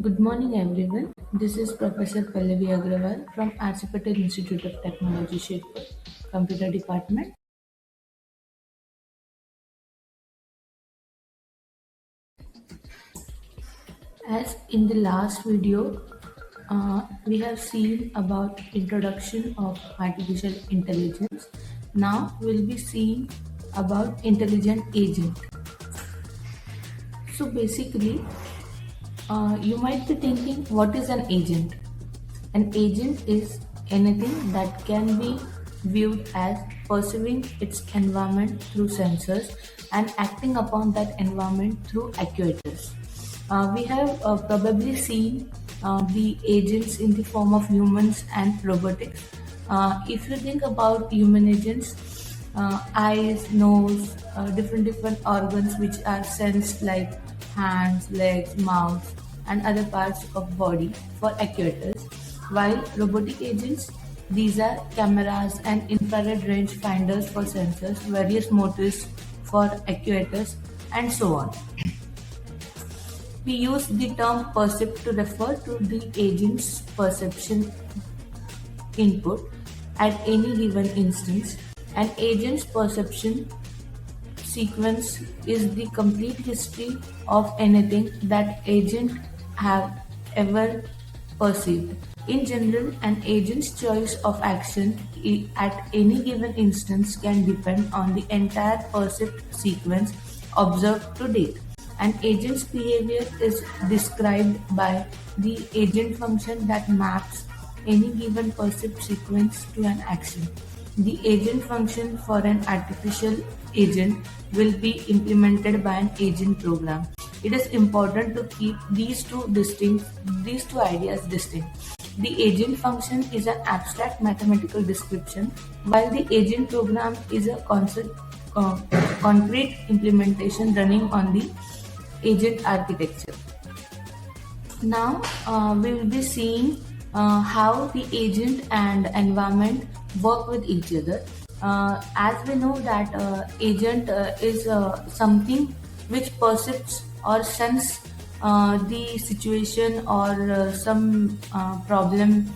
Good morning, everyone. This is Professor Pallavi Agrawal from R.C. Patel Institute of Technology, Shirpur, Computer Department. As in the last video, we have seen about introduction of artificial intelligence. Now we'll be seeing about intelligent agent. So basically, you might be thinking, what is an agent? An agent is anything that can be viewed as perceiving its environment through sensors and acting upon that environment through actuators. We have probably seen the agents in the form of humans and robotics. If you think about human agents, eyes, nose, different organs which are sensed like hands, legs, mouth, and other parts of body for actuators. While robotic agents, these are cameras and infrared range finders for sensors, various motors for actuators, and so on. We use the term percept to refer to the agent's perception input at any given instance. An agent's perception sequence is the complete history of anything that agent have ever perceived. In general, an agent's choice of action at any given instance can depend on the entire perceived sequence observed to date. An agent's behavior is described by the agent function that maps any given perceived sequence to an action. The agent function for an artificial agent will be implemented by an agent program. It is important to keep these two ideas distinct. The agent function is an abstract mathematical description, while the agent program is a concrete implementation running on the agent architecture. Now we will be seeing how the agent and environment work with each other. As we know that agent is something which perceives or sense the situation or some problem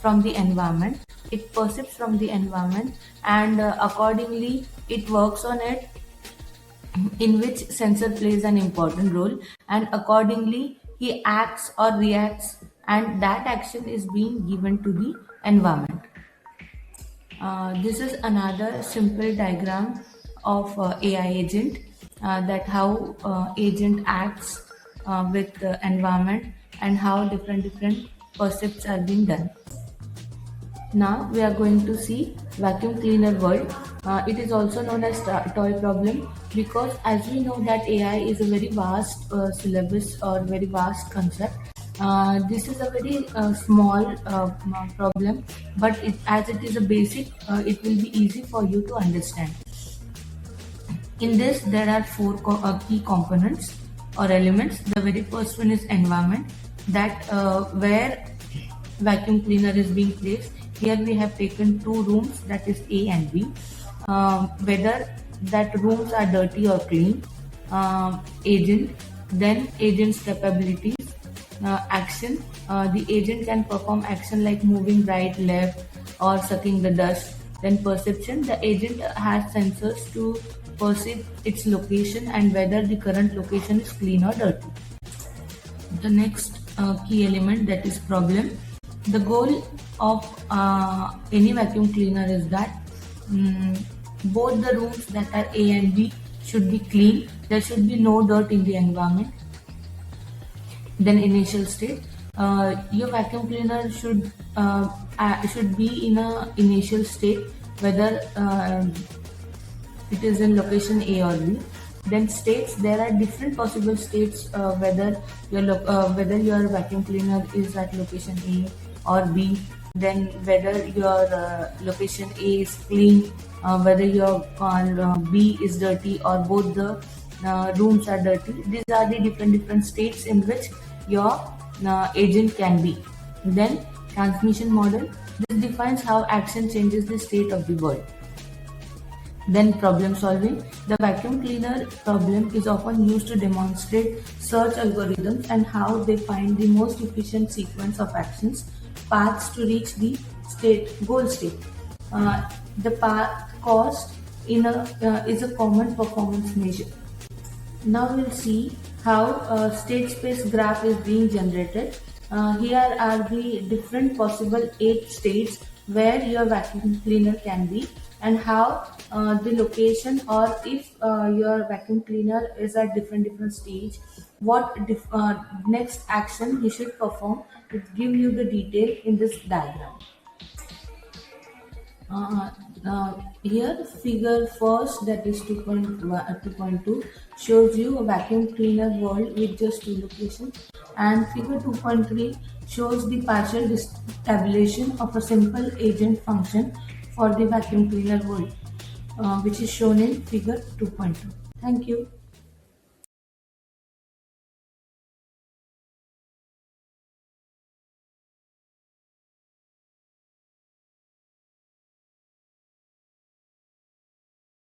from the environment. It perceives from the environment and accordingly it works on it, in which sensor plays an important role, and accordingly he acts or reacts, and that action is being given to the environment. This is another simple diagram of AI agent, that how agent acts with the environment and how different percepts are being done. Now we are going to see vacuum cleaner world. It is also known as toy problem, because as we know that AI is a very vast syllabus or very vast concept. This is a very small problem, but as it is a basic, it will be easy for you to understand. In this, there are four key components or elements. The very first one is environment, that where vacuum cleaner is being placed. Here we have taken two rooms, that is A and B. Whether that rooms are dirty or clean. Agent, then agent's capabilities. Action, the agent can perform action like moving right, left, or sucking the dust. Then perception, the agent has sensors to perceive its location and whether the current location is clean or dirty. The next key element, that is problem. The goal of any vacuum cleaner is that both the rooms that are A and B should be clean. There should be no dirt in the environment. Then initial state, your vacuum cleaner should be in a initial state, whether it is in location A or B. Then states, there are different possible states, whether your vacuum cleaner is at location A or B. Then whether your location A is clean, whether your B is dirty, or both the rooms are dirty. These are the different states in which your agent can be. Then transmission model, this defines how action changes the state of the world. Then problem solving. The vacuum cleaner problem is often used to demonstrate search algorithms and how they find the most efficient sequence of actions, paths to reach the goal state. The path cost is a common performance measure. Now we'll see how a state space graph is being generated. Here are the different possible 8 states where your vacuum cleaner can be, and how the location, or if your vacuum cleaner is at different stage, what next action you should perform. It give you the detail in this diagram. Uh, Here figure first, that is 2.2, shows you a vacuum cleaner world with just 2 locations, and figure 2.3 shows the partial tabulation of a simple agent function for the vacuum cleaner world, which is shown in figure 2.2. Thank you.